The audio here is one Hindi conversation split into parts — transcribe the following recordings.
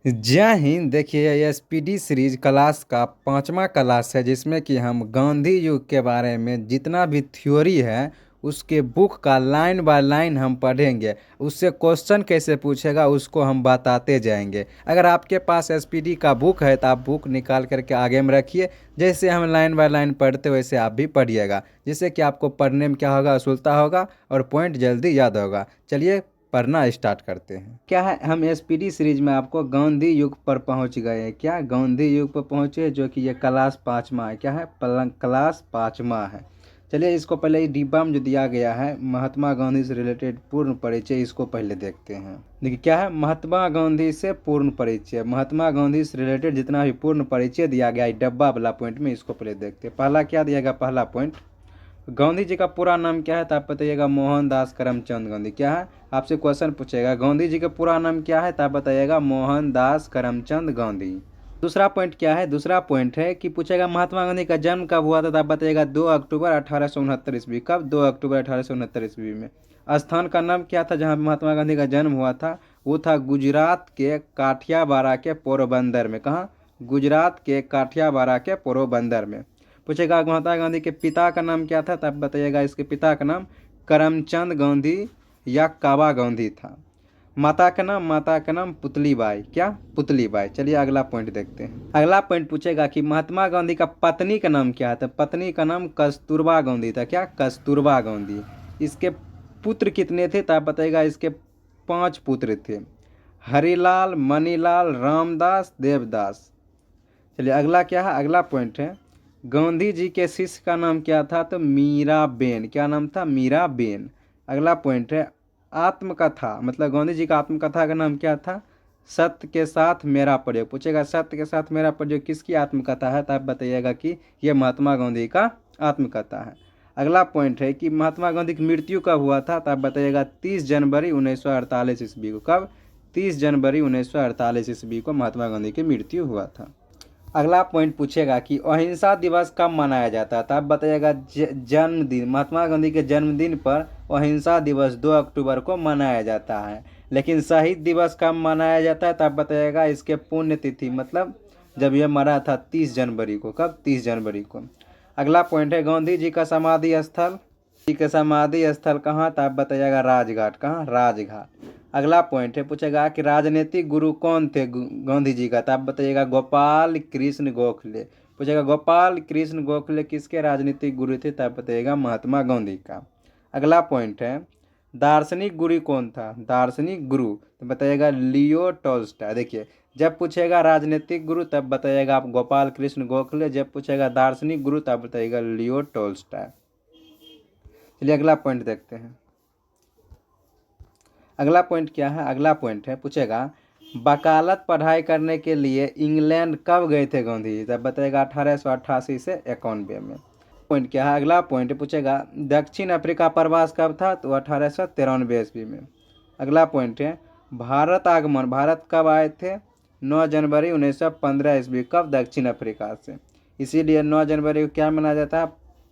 जय हिंद। देखिए, ये एसपीडी सीरीज क्लास का 5वां क्लास है, जिसमें कि हम गांधी युग के बारे में जितना भी थ्योरी है उसके बुक का लाइन बाय लाइन हम पढ़ेंगे। उससे क्वेश्चन कैसे पूछेगा उसको हम बताते जाएंगे। अगर आपके पास एसपीडी का बुक है तो आप बुक निकाल करके आगे में रखिए। जैसे हम लाइन बाय लाइन पढ़ते वैसे आप भी पढ़िएगा, जिससे कि आपको पढ़ने में क्या होगा, सुलता होगा और पॉइंट जल्दी याद होगा। चलिए पढ़ना स्टार्ट करते हैं। क्या है, हम एसपीडी सीरीज में आपको गांधी युग पर पहुंच गए हैं। क्या गांधी युग पर पहुंचे, जो कि ये क्लास 5वां है। क्या है, क्लास 5वां है। चलिए इसको पहले ही डिब्बा में जो दिया गया है महात्मा गांधी से रिलेटेड पूर्ण परिचय, इसको पहले देखते हैं। देखिए क्या है, महात्मा गांधी से पूर्ण परिचय। महात्मा गांधी से रिलेटेड जितना भी पूर्ण परिचय दिया गया है डब्बा वाला पॉइंट में, इसको पहले देखते हैं। पहला क्या दिया गया, पहला पॉइंट, गांधी जी का पूरा नाम क्या है, तो आप बताइएगा मोहनदास करमचंद गांधी। क्या है, आपसे क्वेश्चन पूछेगा गांधी जी का पूरा नाम क्या है, तो आप बताइएगा मोहनदास करमचंद गांधी। दूसरा पॉइंट क्या है, दूसरा पॉइंट है कि पूछेगा महात्मा गांधी का जन्म कब हुआ था, तो आप बताइएगा 2 अक्टूबर 1869 ईस्वी। कब, 2 अक्टूबर 1869 ईस्वी में। स्थान का नाम क्या था जहाँ महात्मा गांधी का जन्म हुआ था, वो था गुजरात के काठियावाड़ के पोरबंदर में। कहाँ, गुजरात के काठियावाड़ के पोरबंदर में। पूछेगा महात्मा गांधी के पिता का नाम क्या था, तब बताइएगा इसके पिता का नाम करमचंद गांधी या काबा गांधी था। माता का नाम पुतली बाई। क्या, पुतली बाई। चलिए अगला पॉइंट देखते हैं। अगला पॉइंट पूछेगा कि महात्मा गांधी का पत्नी का नाम क्या है, तो पत्नी का नाम कस्तूरबा गांधी था। क्या, कस्तूरबा गांधी। इसके पुत्र कितने थे, तब बताइएगा इसके 5 पुत्र थे, हरिलाल, मणिलाल, रामदास, देवदास। चलिए अगला क्या है, अगला पॉइंट है गांधी जी के शिष्य का नाम क्या था, तो मीराबेन। क्या नाम था, मीराबेन। अगला पॉइंट है आत्मकथा, मतलब गांधी जी का आत्मकथा का नाम क्या था, सत्य के साथ मेरा प्रयोग। पूछेगा सत्य के साथ मेरा प्रयोग किसकी आत्मकथा है, तो आप बताइएगा कि यह महात्मा गांधी का आत्मकथा है। अगला पॉइंट है कि महात्मा गांधी की मृत्यु कब हुआ था, तो आप बताइएगा 30 जनवरी 1948 ईस्वी को। कब, 30 जनवरी 1948 ईस्वी को महात्मा गांधी की मृत्यु हुआ था। अगला पॉइंट पूछेगा कि अहिंसा दिवस कब मनाया जाता है, तो आप बताइएगा जन्मदिन, महात्मा गांधी के जन्मदिन पर अहिंसा दिवस 2 अक्टूबर को मनाया जाता है। लेकिन शहीद दिवस कब मनाया जाता है, तो आप बताइएगा इसके पुण्यतिथि, मतलब जब यह मरा था 30 जनवरी को। कब, 30 जनवरी को। अगला पॉइंट है गांधी जी का समाधि स्थल, जी का समाधि स्थल कहाँ, तो आप बताइएगा राजघाट। कहाँ, राजघाट। अगला पॉइंट है पूछेगा कि राजनीतिक गुरु कौन थे गांधी जी का, तो आप बताइएगा गोपाल कृष्ण गोखले। पूछेगा गोपाल कृष्ण गोखले किसके राजनीतिक गुरु थे, तो आप बताइएगा महात्मा गांधी का। अगला पॉइंट है दार्शनिक गुरु कौन था, दार्शनिक गुरु, तो बताइएगा लियो टॉल्स्टॉय। देखिए जब पूछेगा राजनीतिक गुरु तब बताइएगा आप गोपाल कृष्ण गोखले, जब पूछेगा दार्शनिक गुरु तब बताइएगा लियो टॉल्स्टॉय। चलिए अगला पॉइंट देखते हैं। अगला पॉइंट क्या है, अगला पॉइंट है पूछेगा वकालत पढ़ाई करने के लिए इंग्लैंड कब गए थे गांधी जी, तब बताएगा 1888 से 91 में। पॉइंट क्या है, अगला पॉइंट पूछेगा दक्षिण अफ्रीका प्रवास कब था, तो 1893 ईस्वी में। अगला पॉइंट है भारत आगमन, भारत कब आए थे, 9 जनवरी 1915 ईस्वी। कब, दक्षिण अफ्रीका से। इसीलिए 9 जनवरी को क्या मनाया जाता है,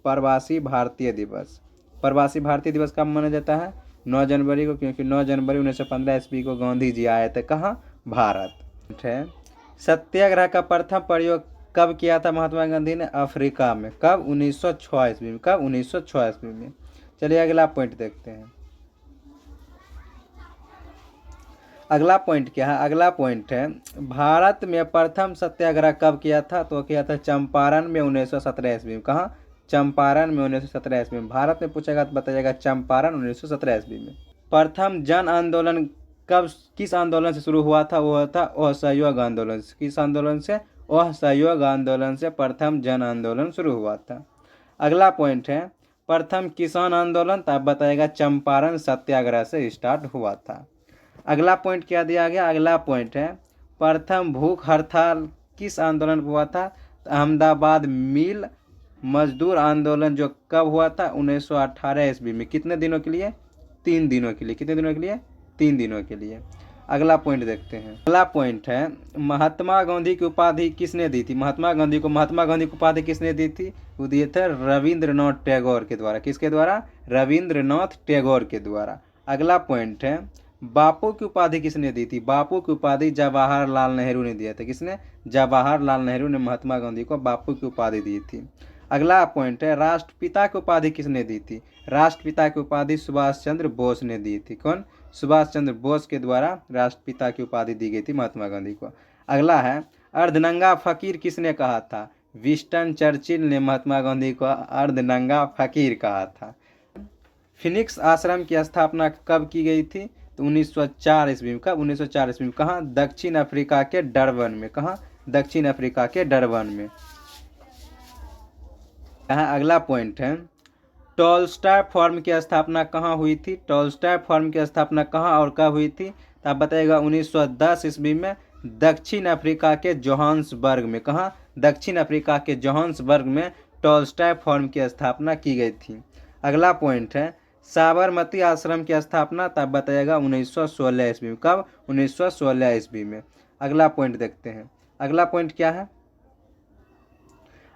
प्रवासी भारतीय दिवस। प्रवासी भारतीय दिवस कब मनाया जाता है, 9 जनवरी को, क्योंकि 9 जनवरी 1915 ईस्वी को गांधी जी आए थे कहाँ, भारत। है सत्याग्रह का प्रथम प्रयोग कब किया था महात्मा गांधी ने, अफ्रीका में। कब, 1906 ईस्वी में। कब, 1906 ईस्वी में। चलिए अगला पॉइंट देखते हैं। अगला पॉइंट क्या है, अगला पॉइंट है भारत में प्रथम सत्याग्रह कब किया था, तो किया था चंपारण में 1917 ईस्वी में। कहाँ, चंपारण में 1917 ईस्वी में। भारत में पूछेगा तो बताइएगा चंपारण 1917 ईस्वी में। प्रथम जन आंदोलन कब, किस आंदोलन से शुरू हुआ था, वो था असहयोग आंदोलन। किस आंदोलन से, असहयोग आंदोलन से प्रथम जन आंदोलन शुरू हुआ था। अगला पॉइंट है प्रथम किसान आंदोलन, तब बताएगा चंपारण सत्याग्रह से स्टार्ट हुआ था। अगला पॉइंट क्या दिया गया, अगला पॉइंट है प्रथम भूख हड़ताल किस आंदोलन हुआ था, तो अहमदाबाद मिल मजदूर आंदोलन जो कब हुआ था, 1918 ईस्वी में। कितने दिनों के लिए, 3 दिनों के लिए। कितने दिनों के लिए, 3 दिनों के लिए। अगला पॉइंट देखते हैं। अगला पॉइंट है महात्मा गांधी की उपाधि किसने दी थी, महात्मा गांधी को महात्मा गांधी की उपाधि किसने दी थी, वो दिए थे रविंद्रनाथ टैगोर के द्वारा। किसके द्वारा, रविंद्रनाथ टैगोर के द्वारा। अगला पॉइंट है बापू की उपाधि किसने दी थी? बापू की उपाधि जवाहरलाल नेहरू ने दिया था। किसने? जवाहरलाल नेहरू ने महात्मा गांधी को बापू की उपाधि दी थी। अगला पॉइंट है, राष्ट्रपिता की उपाधि किसने दी थी? राष्ट्रपिता की उपाधि सुभाष चंद्र बोस ने दी थी। कौन? सुभाष चंद्र बोस के द्वारा राष्ट्रपिता की उपाधि दी गई थी महात्मा गांधी को। अगला है, अर्धनंगा फकीर किसने कहा था? विंस्टन चर्चिल ने महात्मा गांधी को अर्धनंगा फकीर कहा था। फिनिक्स आश्रम की स्थापना कब की गई थी? तो 1904 ईस्वी में। कब? 1904 ईस्वी में। कहाँ? दक्षिण अफ्रीका के डरबन में। कहाँ? दक्षिण अफ्रीका के डरबन में। यहाँ अगला पॉइंट है, टॉलस्टॉय फॉर्म की स्थापना कहाँ हुई थी? टॉलस्टॉय फॉर्म की स्थापना कहाँ और कब हुई थी? तो आप बताइएगा 1910 ईस्वी में दक्षिण अफ्रीका के जोहान्सबर्ग में। कहाँ? दक्षिण अफ्रीका के जोहान्सबर्ग में टॉलस्टॉय फॉर्म की स्थापना की गई थी। अगला पॉइंट है, साबरमती आश्रम की स्थापना तब बताइएगा 1916 ईस्वी में। कब? 1916 ईस्वी में। अगला पॉइंट देखते हैं। अगला पॉइंट क्या है?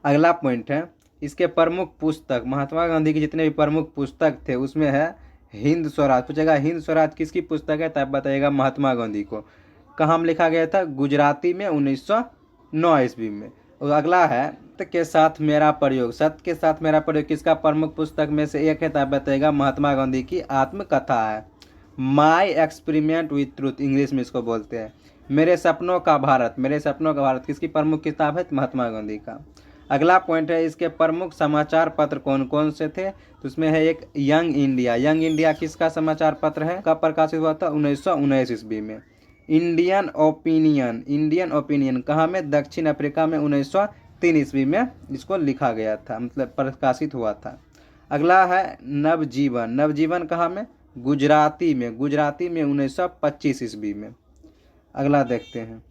अगला पॉइंट है, इसके प्रमुख पुस्तक, महात्मा गांधी की जितने भी प्रमुख पुस्तक थे उसमें है हिंद स्वराज। पूछेगा हिंद स्वराज किसकी पुस्तक है? तब बताइएगा महात्मा गांधी को। कहाँ में लिखा गया था? गुजराती में 1909 ईस्वी में। और अगला है, सत्य के साथ मेरा प्रयोग। सत्य के साथ मेरा प्रयोग किसका प्रमुख पुस्तक में से एक है? तब बताइएगा महात्मा गांधी की आत्मकथा है। My experiment with truth, English में इसको बोलते हैं। मेरे सपनों का भारत, मेरे सपनों का भारत किसकी प्रमुख किताब है? महात्मा गांधी का। अगला पॉइंट है, इसके प्रमुख समाचार पत्र कौन कौन से थे? तो उसमें है एक यंग इंडिया। यंग इंडिया किसका समाचार पत्र है? कब प्रकाशित हुआ था? 1919 ईस्वी में। इंडियन ओपिनियन, इंडियन ओपिनियन कहाँ में? दक्षिण अफ्रीका में 1903 ईस्वी में इसको लिखा गया था, मतलब प्रकाशित हुआ था। अगला है नवजीवन। नवजीवन कहाँ में? गुजराती में, गुजराती में 1925 ईस्वी में। अगला देखते हैं।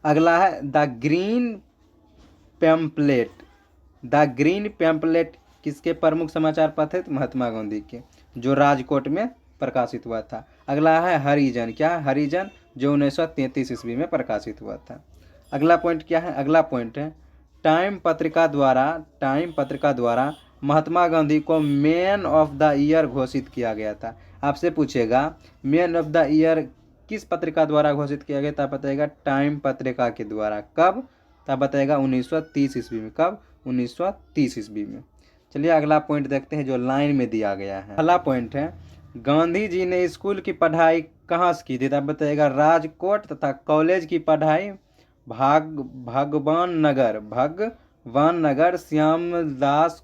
अगला है the green pamphlet. The green pamphlet किसके प्रमुख समाचार पत्र है? महात्मा गांधी के, जो राजकोट में प्रकाशित हुआ था। अगला है हरिजन। क्या है? हरिजन, जो 1933 ईस्वी में प्रकाशित हुआ था। अगला पॉइंट क्या है? अगला पॉइंट है, टाइम पत्रिका द्वारा महात्मा गांधी को मैन ऑफ द ईयर घोषित किया गया था। आपसे पूछेगा मैन ऑफ द ईयर किस पत्रिका द्वारा घोषित किया गया? तब बताएगा टाइम पत्रिका के द्वारा। कब? तब बताएगा 1930 ईस्वी में। कब? 1930 ईस्वी में। चलिए अगला पॉइंट देखते हैं जो लाइन में दिया गया है। अगला पॉइंट है, गांधी जी ने स्कूल की पढ़ाई कहाँ से की थी? तब बताएगा राजकोट, तथा कॉलेज की पढ़ाई भगवान नगर श्यामल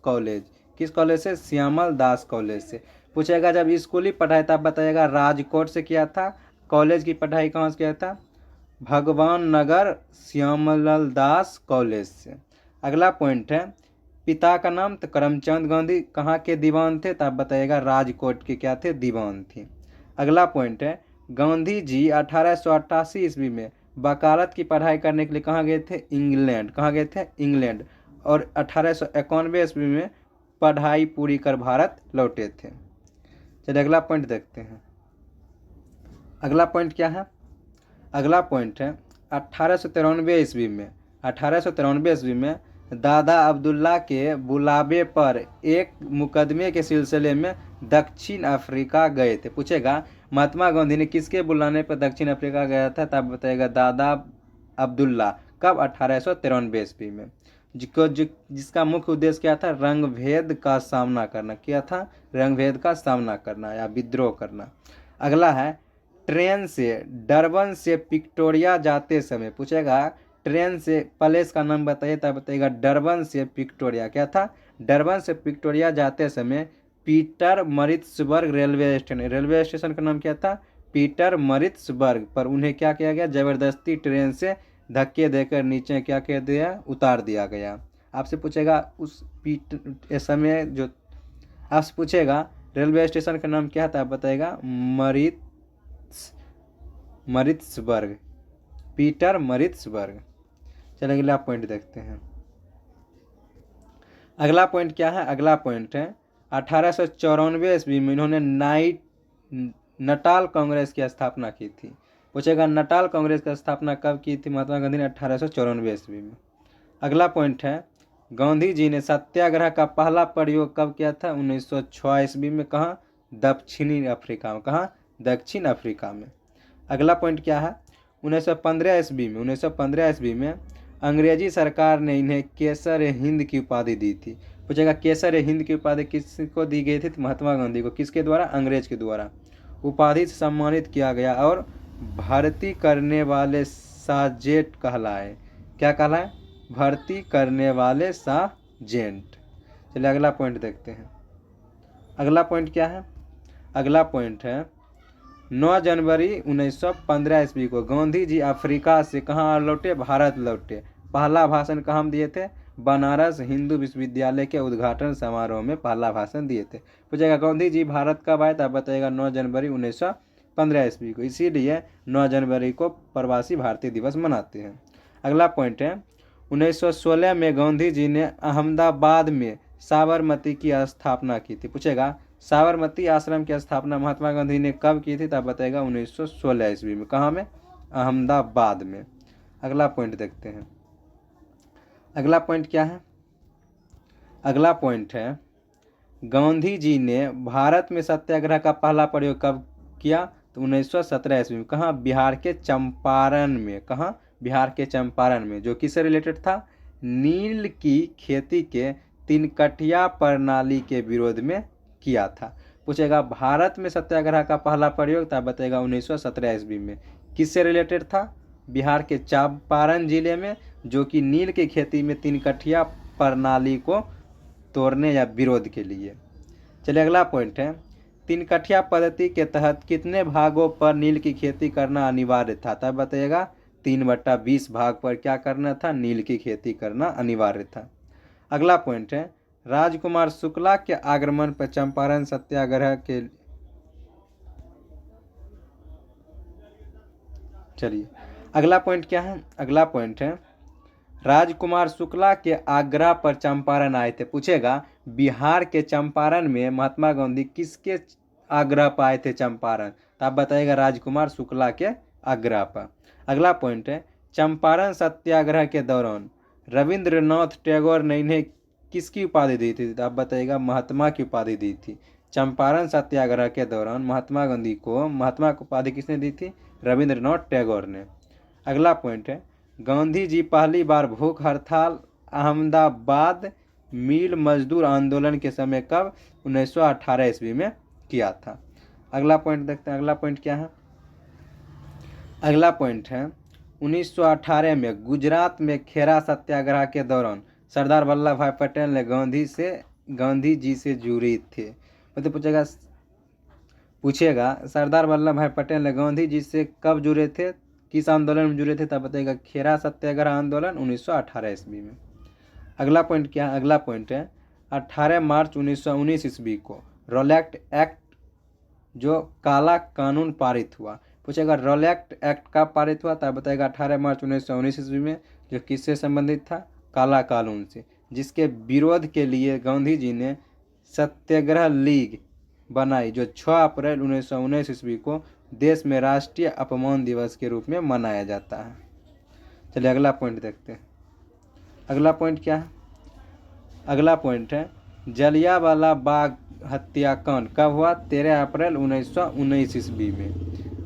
कॉलेज। किस कॉलेज से? श्यामल दास कॉलेज से। पूछेगा जब स्कूली पढ़ाई तब बताएगा राजकोट से किया था। कॉलेज की पढ़ाई कहाँ से किया था? भगवान नगर श्यामलाल दास कॉलेज से। अगला पॉइंट है, पिता का नाम? तो करमचंद गांधी। कहाँ के दीवान थे? तब बताइएगा राजकोट के क्या थे? दीवान थे। अगला पॉइंट है, गांधी जी 1888 ईस्वी में वकालत की पढ़ाई करने के लिए कहाँ गए थे? इंग्लैंड। कहाँ गए थे? इंग्लैंड। और 1891 ईस्वी में पढ़ाई पूरी कर भारत लौटे थे। चलिए अगला पॉइंट देखते हैं। अगला पॉइंट क्या है? अगला पॉइंट है, 1893 ईस्वी में दादा अब्दुल्ला के बुलावे पर एक मुकदमे के सिलसिले में दक्षिण अफ्रीका गए थे। पूछेगा महात्मा गांधी ने किसके बुलाने पर दक्षिण अफ्रीका गया था? तब बताएगा दादा अब्दुल्ला। कब? 1893 ईस्वी में। जिसका मुख्य उद्देश्य क्या था? रंग भेद का सामना करना। क्या था? रंग भेद का सामना करना या विद्रोह करना। अगला है, ट्रेन से डरबन से विक्टोरिया जाते समय। पूछेगा ट्रेन से प्लेस का नाम बताइए, तब बताइएगा डरबन से विक्टोरिया। क्या था? डरबन से विक्टोरिया जाते समय पीटरमरित्सबर्ग रेलवे स्टेशन का नाम क्या था? पीटरमरित्सबर्ग पर उन्हें क्या किया गया? जबरदस्ती ट्रेन से धक्के देकर नीचे क्या किया दिया? उतार दिया गया। आपसे पूछेगा उस समय जो आपसे पूछेगा रेलवे स्टेशन का नाम क्या था? आप बताएगा मरित्सबर्ग, पीटरमरित्सबर्ग। चलिए अगला पॉइंट देखते हैं। अगला पॉइंट क्या है? अगला पॉइंट है, 1894 ईस्वी में इन्होंने नटाल कांग्रेस की स्थापना की थी। पूछेगा नटाल कांग्रेस की स्थापना कब की थी महात्मा गांधी ने? 1894 ईस्वी में। अगला पॉइंट है, गांधी जी ने सत्याग्रह का पहला प्रयोग कब किया था? 1906 ईस्वी में। कहाँ? दक्षिणी अफ्रीका में। कहाँ? दक्षिण अफ्रीका में। अगला पॉइंट क्या है? 1915 ईस्वी में 1915 ईस्वी में अंग्रेजी सरकार ने इन्हें केसर हिंद की उपाधि दी थी। पूछेगा केसर हिंद की उपाधि किसको दी गई थी? तो महात्मा गांधी को। किसके द्वारा? अंग्रेज के द्वारा। उपाधि से सम्मानित किया गया और भर्ती करने वाले साजेंट कहलाए। क्या कहलाए? भर्ती करने वाले साजेंट। चलिए अगला पॉइंट देखते हैं। अगला पॉइंट क्या है? अगला पॉइंट है 9 जनवरी 1915 ईस्वी को गांधी जी अफ्रीका से कहाँ लौटे? भारत लौटे। पहला भाषण कहाँ दिए थे? बनारस हिंदू विश्वविद्यालय के उद्घाटन समारोह में पहला भाषण दिए थे। पूछेगा गांधी जी भारत कब आए? तब बताएगा 9 जनवरी 1915 ईस्वी को। इसीलिए 9 जनवरी को प्रवासी भारतीय दिवस मनाते हैं। अगला पॉइंट है 1916 में गांधी जी ने अहमदाबाद में साबरमती की स्थापना की थी। पूछेगा साबरमती आश्रम की स्थापना महात्मा गांधी ने कब की थी? तब बताएगा 1916 ईस्वी में। कहाँ में? अहमदाबाद में। अगला पॉइंट देखते हैं। अगला पॉइंट क्या है? अगला पॉइंट है गांधी जी ने भारत में सत्याग्रह का पहला प्रयोग कब किया? तो 1917 ईस्वी में। कहाँ? बिहार के चंपारण में। कहाँ? बिहार के चंपारण में। जो किससे रिलेटेड था? नील की खेती के तिनकटिया प्रणाली के विरोध में किया था। पूछेगा भारत में सत्याग्रह का पहला प्रयोग? तब बताएगा 1917 ईस्वी में। किससे रिलेटेड था? बिहार के चंपारण जिले में, जो कि नील की खेती में तिनकटिया प्रणाली को तोड़ने या विरोध के लिए। चलिए अगला पॉइंट है तिनकटिया पद्धति के तहत कितने भागों पर नील की खेती करना अनिवार्य था? तब बताइएगा 3/20 भाग पर क्या करना था? नील की खेती करना अनिवार्य था। अगला पॉइंट है राजकुमार शुक्ला के आगमन पर चंपारण सत्याग्रह के। चलिए अगला पॉइंट क्या है? अगला पॉइंट है राजकुमार शुक्ला के आग्रह पर चंपारण आए थे। पूछेगा बिहार के चंपारण में महात्मा गांधी किसके आग्रह पर आए थे चंपारण? तो आप बताइएगा राजकुमार शुक्ला के आग्रह पर। अगला पॉइंट है चंपारण सत्याग्रह के दौरान रविंद्रनाथ टैगोर ने इन्हें किसकी उपाधि दी थी? तो आप बताइएगा महात्मा की उपाधि दी थी। चंपारण सत्याग्रह के दौरान महात्मा गांधी को महात्मा की उपाधि किसने दी थी? रविंद्रनाथ टैगोर ने। अगला पॉइंट है गांधी जी पहली बार भूख हड़ताल अहमदाबाद मिल मजदूर आंदोलन के समय कब? 1918 ईस्वी में किया था। अगला पॉइंट देखते हैं। अगला पॉइंट क्या है? अगला पॉइंट है 1918 में गुजरात में खेरा सत्याग्रह के दौरान सरदार वल्लभ भाई पटेल ने गांधी जी से जुड़ी थे। मतलब पूछेगा सरदार वल्लभ भाई पटेल ने गांधी जी से कब जुड़े थे? किस आंदोलन में जुड़े थे? तब बताइएगा खेरा सत्याग्रह आंदोलन 1918 ईस्वी में। अगला पॉइंट क्या है? अगला पॉइंट है 18 मार्च 1919 ईस्वी को रॉलेट एक्ट जो काला कानून पारित हुआ। पूछेगा रॉलेट एक्ट कब पारित हुआ? तब बताएगा 18 मार्च 1919 ईस्वी में। जो किससे संबंधित था? काला कानून से, जिसके विरोध के लिए गांधी जी ने सत्याग्रह लीग बनाई, जो 6 अप्रैल 1919 ईस्वी को देश में राष्ट्रीय अपमान दिवस के रूप में मनाया जाता है। चलिए अगला पॉइंट देखते हैं। अगला पॉइंट क्या है? अगला पॉइंट है जलियांवाला बाग हत्याकांड कब हुआ? 13 अप्रैल 1919 ईस्वी में,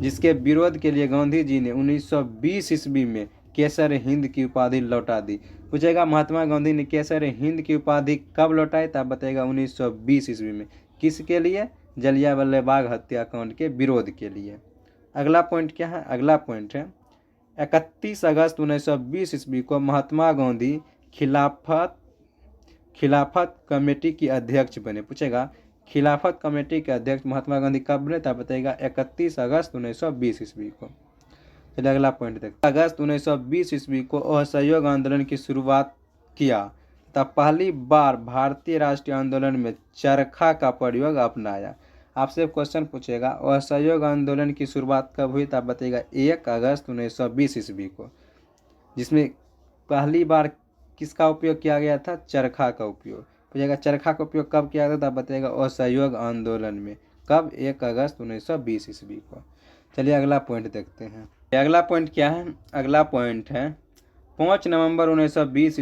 जिसके विरोध के लिए गांधी जी ने 1920 ईस्वी में केसर हिंद की उपाधि लौटा दी। पूछेगा महात्मा गांधी ने केसर हिंद की उपाधि कब लौटाई? तब बताएगा 1920 ईस्वी में। किसके लिए? जलियांवाला बाग हत्याकांड के विरोध के लिए। अगला पॉइंट क्या है? अगला पॉइंट है 31 अगस्त 1920 ईस्वी को महात्मा गांधी खिलाफत कमेटी की अध्यक्ष बने। पूछेगा खिलाफत कमेटी के अध्यक्ष महात्मा गांधी कब बने? तब बताएगा 31 अगस्त 1920 ईस्वी को। चलिए अगला पॉइंट देखते हैं। अगस्त 1920 ईस्वी को असहयोग आंदोलन की शुरुआत किया तब पहली बार भारतीय राष्ट्रीय आंदोलन में चरखा का प्रयोग अपनाया। आपसे क्वेश्चन पूछेगा असहयोग आंदोलन की शुरुआत कब हुई? तब बताइएगा 1 अगस्त 1920 ईस्वी को, जिसमें पहली बार किसका उपयोग किया गया था? चरखा का उपयोग। पूछेगा चरखा का उपयोग कब किया गया? तब बताइएगा असहयोग आंदोलन में। कब? 1 अगस्त 1920 ईस्वी को। चलिए अगला पॉइंट देखते हैं। अगला पॉइंट क्या है? अगला पॉइंट है 5 नवंबर 1920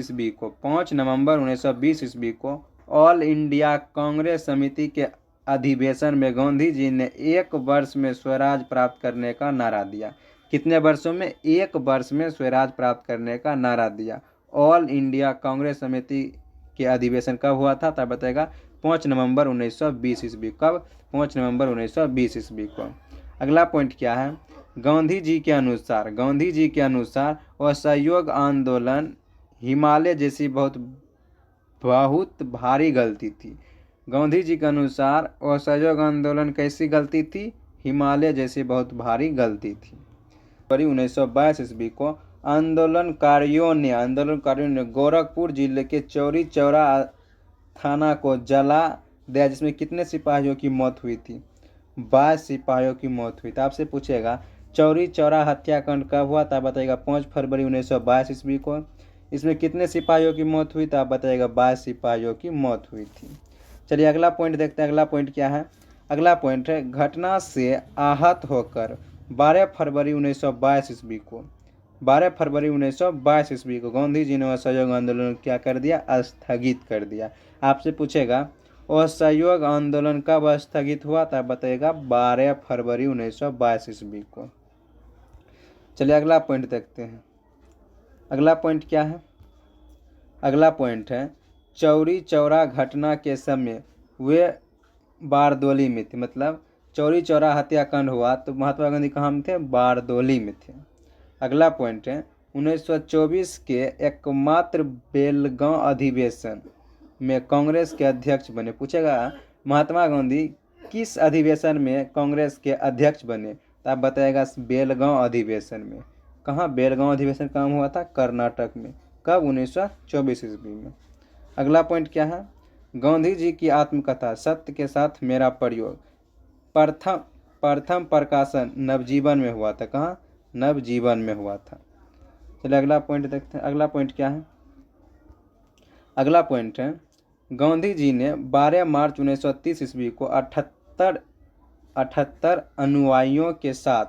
ईस्वी को ऑल इंडिया कांग्रेस समिति के अधिवेशन में गांधी जी ने 1 वर्ष में स्वराज प्राप्त करने का नारा दिया? कितने वर्षों में? 1 वर्ष में स्वराज प्राप्त करने का नारा दिया। ऑल इंडिया कांग्रेस समिति के अधिवेशन कब हुआ था? तब बताएगा 5 नवंबर 1920 ईस्वी। कब? 5 नवंबर 1920 ईस्वी को। अगला पॉइंट क्या है? गांधी जी के अनुसार असहयोग आंदोलन हिमालय जैसी बहुत भारी गलती थी। गांधी जी के अनुसार असहयोग आंदोलन कैसी गलती थी? हिमालय जैसी बहुत भारी गलती थी। फरवरी 1922 ईस्वी को आंदोलनकारियों ने गोरखपुर जिले के चौरी चौरा थाना को जला दिया, जिसमें कितने सिपाहियों की मौत हुई थी? 22 सिपाहियों की मौत हुई थी। आपसे पूछेगा चौरी चौरा हत्याकांड कब हुआ? तब बताइएगा 5 फरवरी 1922 ईस्वी को। इसमें कितने सिपाहियों की मौत हुई? तब बताइएगा 22 सिपाहियों की मौत हुई थी। चलिए अगला पॉइंट देखते हैं। अगला पॉइंट क्या है? अगला पॉइंट है घटना से आहत होकर 12 फरवरी 1922 ईस्वी को 12 फरवरी 1922 ईस्वी को गांधी जी ने असहयोग आंदोलन क्या कर दिया? स्थगित कर दिया। आपसे पूछेगा असहयोग आंदोलन कब स्थगित हुआ? तब बताइएगा 12 फरवरी 1922 ईस्वी को। चलिए अगला पॉइंट देखते हैं। अगला पॉइंट क्या है? अगला पॉइंट है चौरी चौरा घटना के समय वे बारदोली में थे। मतलब चौरी चौरा हत्याकांड हुआ तो महात्मा गांधी कहाँ में थे? बारदोली में थे। अगला पॉइंट है 1924 के एकमात्र बेलगांव अधिवेशन में कांग्रेस के अध्यक्ष बने। पूछेगा महात्मा गांधी किस अधिवेशन में कांग्रेस के अध्यक्ष बने? तो आप बताएगा बेलगांव अधिवेशन में। कहाँ? बेलगांव अधिवेशन कहाँ हुआ था? कर्नाटक में। कब? 1924 ईस्वी में। अगला पॉइंट क्या है? गांधी जी की आत्मकथा सत्य के साथ मेरा प्रयोग प्रथम प्रकाशन नवजीवन में हुआ था। कहाँ? नवजीवन में हुआ था। चलिए अगला पॉइंट देखते हैं। अगला पॉइंट क्या है? अगला पॉइंट है गांधी जी ने 12 मार्च 1930 ईस्वी को 78 अनुयायियों के साथ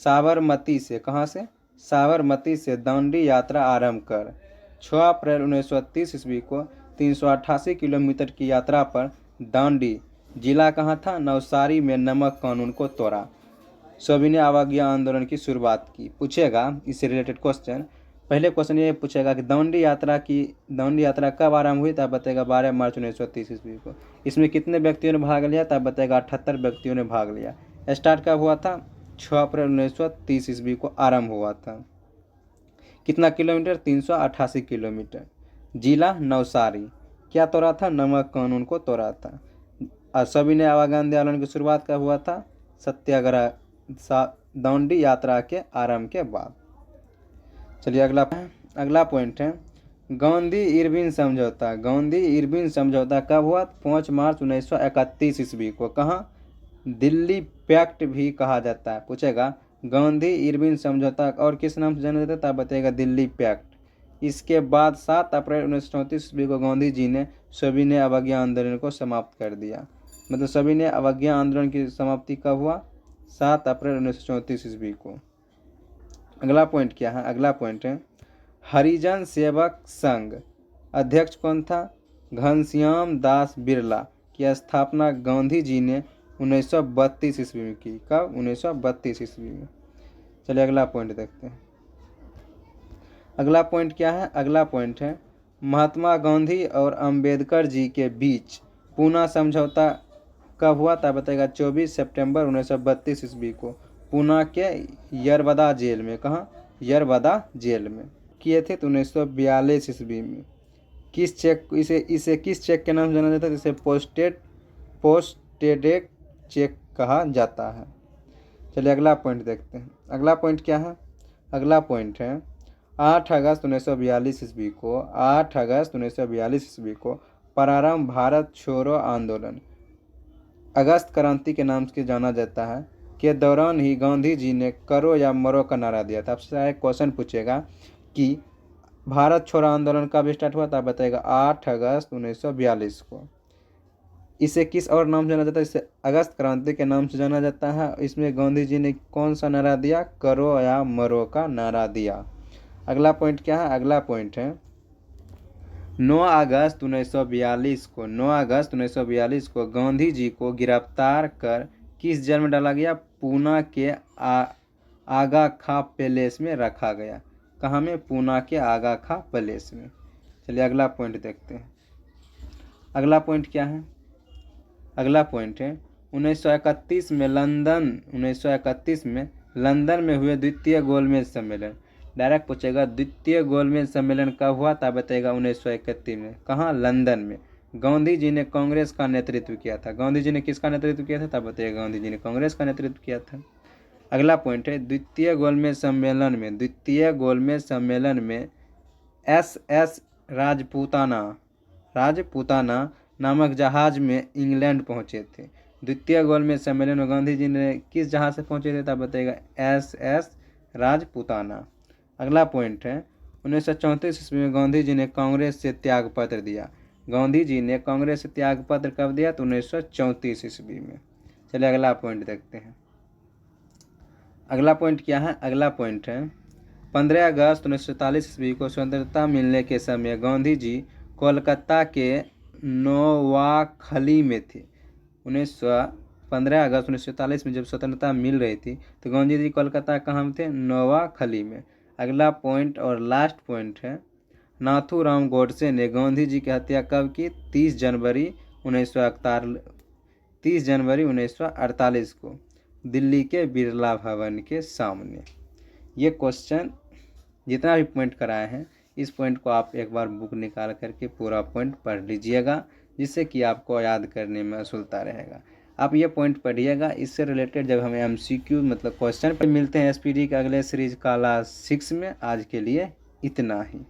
साबरमती से, कहाँ से? साबरमती से दांडी यात्रा आरंभ कर 6 अप्रैल 1930 ईस्वी को 388 किलोमीटर की यात्रा पर दांडी जिला कहाँ था? नवसारी में नमक कानून को तोड़ा। सविनय अवज्ञा आंदोलन की शुरुआत की। पूछेगा इससे रिलेटेड क्वेश्चन। पहले क्वेश्चन ये पूछेगा कि दांडी यात्रा कब आरंभ हुई? तब बताएगा 12 मार्च 1930 ईस्वी को। इसमें कितने व्यक्तियों ने भाग लिया? तब बताएगा 78 व्यक्तियों ने भाग लिया। स्टार्ट कब हुआ था? 6 अप्रैल 1930 ईस्वी को आरंभ हुआ था। कितना किलोमीटर? 388 किलोमीटर। जिला नवसारी। क्या तोड़ा था? नमक कानून को तोड़ा था। और सविनय अवज्ञा आंदोलन की शुरुआत कब हुआ था? सत्याग्रह दांडी यात्रा के आरंभ के बाद। चलिए अगला पॉइंट है गांधी इरविन समझौता कब हुआ? 5 मार्च 1931 ईस्वी को। कहाँ? दिल्ली पैक्ट भी कहा जाता है। पूछेगा गांधी इरविन समझौता और किस नाम से जाना जाता है? तब बताएगा दिल्ली पैक्ट। इसके बाद 7 अप्रैल 1934 ईस्वी को गांधी जी ने सविनय अवज्ञा आंदोलन को समाप्त कर दिया। मतलब सविनय अवज्ञा आंदोलन की समाप्ति कब हुआ? 7 अप्रैल 1934 ईस्वी को। अगला पॉइंट क्या है? अगला पॉइंट है हरिजन सेवक संघ अध्यक्ष कौन था? घनश्याम दास बिरला की स्थापना गांधी जी ने 1932 ईस्वी में की। कब? 1932 ईस्वी में। चलिए अगला पॉइंट देखते हैं। अगला पॉइंट क्या है? अगला पॉइंट है महात्मा गांधी और अंबेडकर जी के बीच पूना समझौता कब हुआ? तब बताएगा 24 सितंबर 1932 ईस्वी को पूना के यरवदा जेल में। कहाँ? यरवदा जेल में किए थे। तो 1942 ईस्वी में। किस चेक इसे किस चेक के नाम से जाना जाता है? इसे पोस्टेड चेक कहा जाता है। चलिए अगला पॉइंट देखते हैं। अगला पॉइंट क्या है? अगला पॉइंट है 8 अगस्त 1942 ईस्वी को 8 अगस्त 1942 ईस्वी को प्रारंभ भारत छोड़ो आंदोलन अगस्त क्रांति के नाम से जाना जाता है के दौरान ही गांधी जी ने करो या मरो का नारा दिया था। आपसे एक क्वेश्चन पूछेगा कि भारत छोड़ो आंदोलन कब स्टार्ट हुआ? था बताएगा 8 अगस्त 1942 को। इसे किस और नाम से जाना जाता है? इसे अगस्त क्रांति के नाम से जाना जाता है। इसमें गांधी जी ने कौन सा नारा दिया? करो या मरो का नारा दिया। अगला पॉइंट क्या है? अगला पॉइंट है 9 अगस्त 1942 को गांधी जी को गिरफ्तार कर किस जेल में डाला गया? पूना के आगा खां पैलेस में रखा गया। कहाँ में? पूना के आगा खां पैलेस में। चलिए अगला पॉइंट देखते हैं। अगला पॉइंट क्या है? अगला पॉइंट है 1931 में लंदन में हुए द्वितीय गोलमेज सम्मेलन। डायरेक्ट पूछेगा द्वितीय गोलमेज सम्मेलन कब हुआ? तब बताएगा 1931 में। कहाँ? लंदन में। गांधी जी ने कांग्रेस का नेतृत्व किया था। गांधी जी ने किसका नेतृत्व किया था? तब बताएगा गांधी जी ने कांग्रेस का नेतृत्व किया था। अगला पॉइंट है द्वितीय गोलमेज सम्मेलन में SS राजपूताना नामक जहाज में इंग्लैंड पहुंचे थे। द्वितीय गोलमेज सम्मेलन में गांधी जी ने किस जहाज से पहुंचे थे? तब बताएगा SS राजपूताना। अगला पॉइंट है 1934 ईस्वी में गांधी जी ने कांग्रेस से त्यागपत्र दिया। गांधी जी ने कांग्रेस से त्यागपत्र कब दिया? तो 1934 ईस्वी में। चलिए अगला पॉइंट देखते हैं। अगला पॉइंट क्या है? अगला पॉइंट है 15 अगस्त 1947 ईस्वी को स्वतंत्रता मिलने के समय गांधी जी कोलकाता के नोवाखली में थे। 15 अगस्त 1947 में जब स्वतंत्रता मिल रही थी तो गांधी जी कोलकाता कहाँ में थे? नोवाखली में। अगला पॉइंट और लास्ट पॉइंट है नाथूराम गोडसे ने गांधी जी की हत्या कब की? 30 जनवरी 1948 को दिल्ली के बिरला भवन के सामने। ये क्वेश्चन जितना भी पॉइंट कराए हैं इस पॉइंट को आप एक बार बुक निकाल करके पूरा पॉइंट पढ़ लीजिएगा, जिससे कि आपको याद करने में सुलता रहेगा। आप ये पॉइंट पढ़िएगा। इससे रिलेटेड जब हमें MCQ मतलब क्वेश्चन पर मिलते हैं SPD के अगले सीरीज क्लास 6 में। आज के लिए इतना ही।